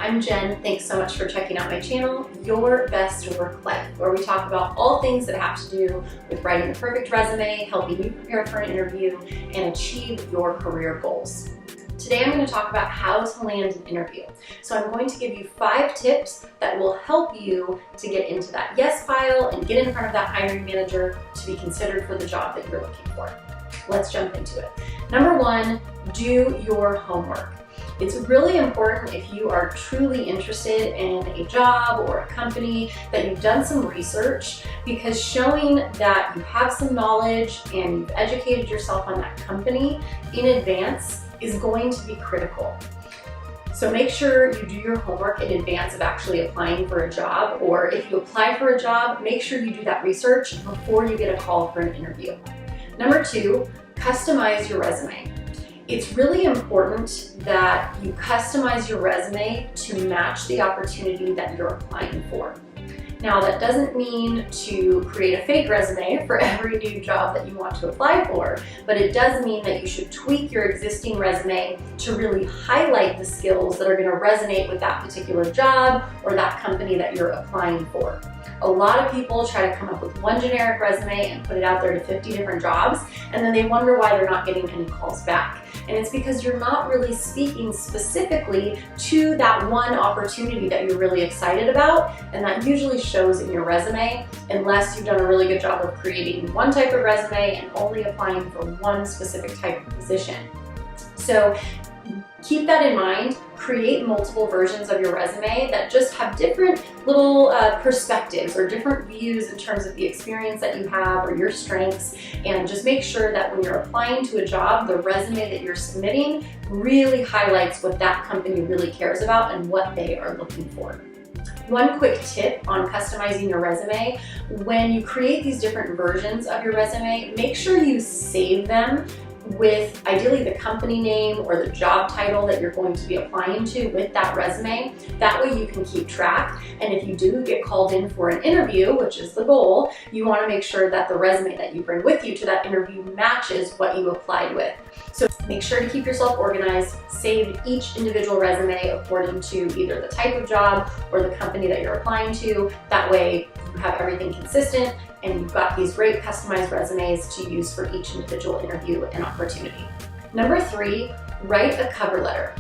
I'm Jen. Thanks so much for checking out my channel, Your Best Work Life, where we talk about all things that have to do with writing the perfect resume, helping you prepare for an interview, and achieve your career goals. Today I'm going to talk about how to land an interview. So I'm going to give you 5 tips that will help you to get into that yes pile and get in front of that hiring manager to be considered for the job that you're looking for. Let's jump into it. Number 1, do your homework. It's really important if you are truly interested in a job or a company that you've done some research, because showing that you have some knowledge and you've educated yourself on that company in advance is going to be critical. So make sure you do your homework in advance of actually applying for a job, or if you apply for a job, make sure you do that research before you get a call for an interview. Number 2, customize your resume. It's really important that you customize your resume to match the opportunity that you're applying for. Now, that doesn't mean to create a fake resume for every new job that you want to apply for, but it does mean that you should tweak your existing resume to really highlight the skills that are going to resonate with that particular job or that company that you're applying for. A lot of people try to come up with one generic resume and put it out there to 50 different jobs, and then they wonder why they're not getting any calls back. And it's because you're not really speaking specifically to that one opportunity that you're really excited about, and that usually shows in your resume unless you've done a really good job of creating one type of resume and only applying for one specific type of position. So keep that in mind. Create multiple versions of your resume that just have different little perspectives or different views in terms of the experience that you have or your strengths, and just make sure that when you're applying to a job, the resume that you're submitting really highlights what that company really cares about and what they are looking for. One quick tip on customizing your resume: when you create these different versions of your resume, make sure you save them with ideally the company name or the job title that you're going to be applying to with that resume. That way you can keep track, and if you do get called in for an interview, which is the goal, you want to make sure that the resume that you bring with you to that interview matches what you applied with. So make sure to keep yourself organized, save each individual resume according to either the type of job or the company that you're applying to. That way you have everything consistent and you've got these great customized resumes to use for each individual interview and opportunity. Number 3, write a cover letter.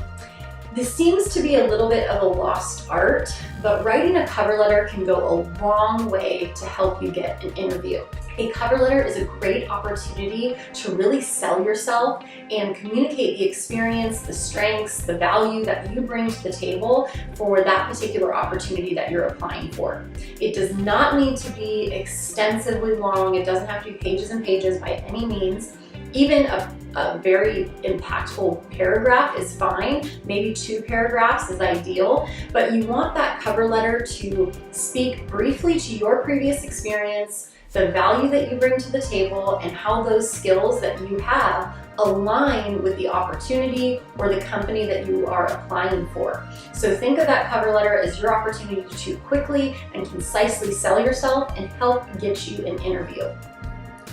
This seems to be a little bit of a lost art, but writing a cover letter can go a long way to help you get an interview. A cover letter is a great opportunity to really sell yourself and communicate the experience, the strengths, the value that you bring to the table for that particular opportunity that you're applying for. It does not need to be extensively long. It doesn't have to be pages and pages by any means. Even a very impactful paragraph is fine. Maybe 2 paragraphs is ideal, but you want that cover letter to speak briefly to your previous experience, the value that you bring to the table, and how those skills that you have align with the opportunity or the company that you are applying for. So think of that cover letter as your opportunity to quickly and concisely sell yourself and help get you an interview.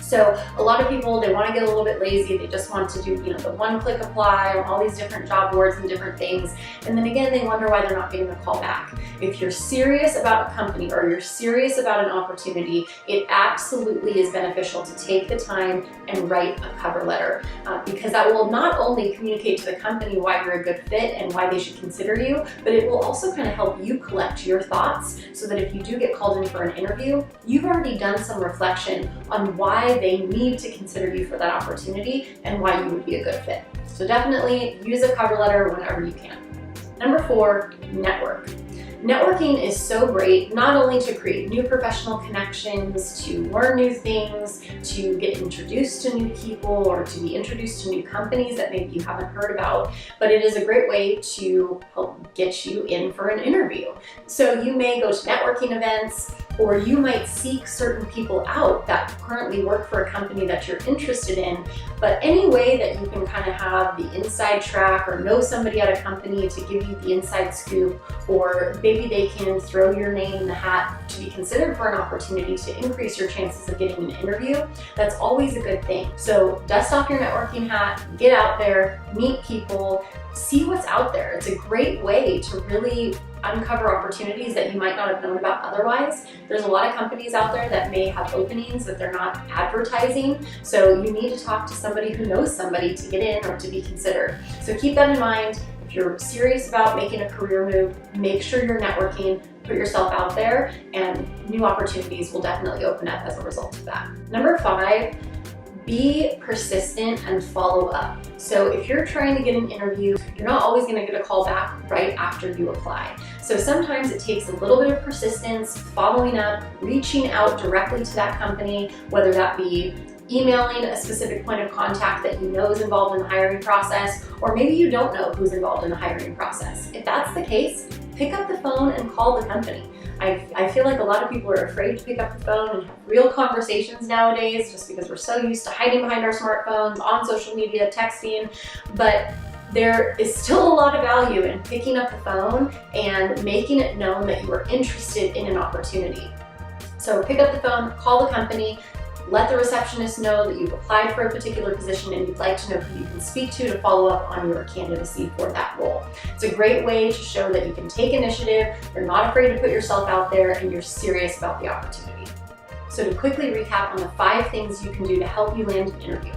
So a lot of people, they want to get a little bit lazy. They just want to do, the one-click apply on all these different job boards and different things. And then again, they wonder why they're not getting a call back. If you're serious about a company or you're serious about an opportunity, it absolutely is beneficial to take the time and write a cover letter, because that will not only communicate to the company why you're a good fit and why they should consider you, but it will also kind of help you collect your thoughts so that if you do get called in for an interview, you've already done some reflection on why they need to consider you for that opportunity and why you would be a good fit. So definitely use a cover letter whenever you can. Number 4, network. Networking is so great, not only to create new professional connections, to learn new things, to get introduced to new people, or to be introduced to new companies that maybe you haven't heard about, but it is a great way to help get you in for an interview. So you may go to networking events, or you might seek certain people out that currently work for a company that you're interested in, but any way that you can kind of have the inside track or know somebody at a company to give you the inside scoop, or maybe they can throw your name in the hat to be considered for an opportunity to increase your chances of getting an interview, that's always a good thing. So dust off your networking hat, get out there, meet people, see what's out there. It's a great way to really uncover opportunities that you might not have known about otherwise. There's a lot of companies out there that may have openings that they're not advertising, so you need to talk to somebody who knows somebody to get in or to be considered. So keep that in mind. If you're serious about making a career move, make sure you're networking, put yourself out there, and new opportunities will definitely open up as a result of that. Number 5, be persistent and follow up. So if you're trying to get an interview, you're not always going to get a call back right after you apply. So sometimes it takes a little bit of persistence, following up, reaching out directly to that company, whether that be emailing a specific point of contact that you know is involved in the hiring process, or maybe you don't know who's involved in the hiring process. If that's the case, pick up the phone and call the company. I feel like a lot of people are afraid to pick up the phone and have real conversations nowadays just because we're so used to hiding behind our smartphones, on social media, texting, but there is still a lot of value in picking up the phone and making it known that you are interested in an opportunity. So pick up the phone, call the company, let the receptionist know that you've applied for a particular position and you'd like to know who you can speak to follow up on your candidacy for that role. It's a great way to show that you can take initiative, you're not afraid to put yourself out there, and you're serious about the opportunity. So to quickly recap on the 5 things you can do to help you land an interview.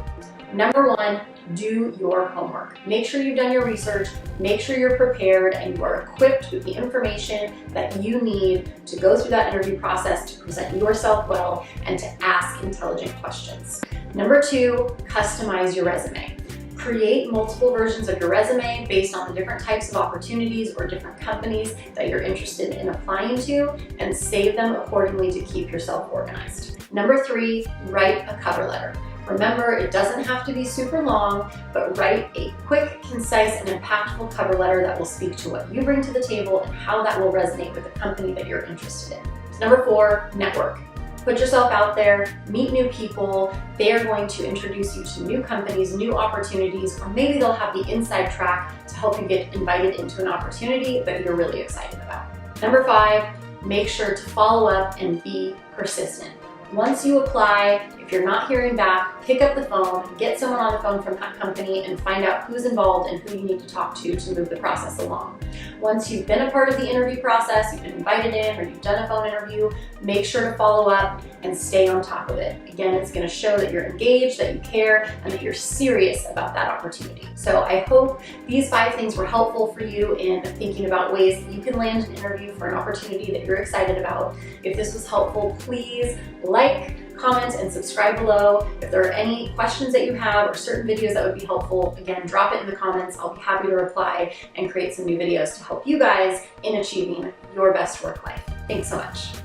Number 1, do your homework. Make sure you've done your research, make sure you're prepared and you are equipped with the information that you need to go through that interview process, to present yourself well, and to ask intelligent questions. Number 2, customize your resume. Create multiple versions of your resume based on the different types of opportunities or different companies that you're interested in applying to, and save them accordingly to keep yourself organized. Number 3, write a cover letter. Remember, it doesn't have to be super long, but write a quick, concise, and impactful cover letter that will speak to what you bring to the table and how that will resonate with the company that you're interested in. Number 4, network. Put yourself out there, meet new people. They are going to introduce you to new companies, new opportunities, or maybe they'll have the inside track to help you get invited into an opportunity that you're really excited about. Number 5, make sure to follow up and be persistent. Once you apply, if you're not hearing back, pick up the phone, get someone on the phone from that company and find out who's involved and who you need to talk to move the process along. Once you've been a part of the interview process, you've been invited in, or you've done a phone interview, make sure to follow up and stay on top of it. Again, it's going to show that you're engaged, that you care, and that you're serious about that opportunity. So I hope these 5 things were helpful for you in thinking about ways that you can land an interview for an opportunity that you're excited about. If this was helpful, please like, comment, and subscribe below. If there are any questions that you have or certain videos that would be helpful, again, drop it in the comments. I'll be happy to reply and create some new videos to help you guys in achieving your best work life. Thanks so much.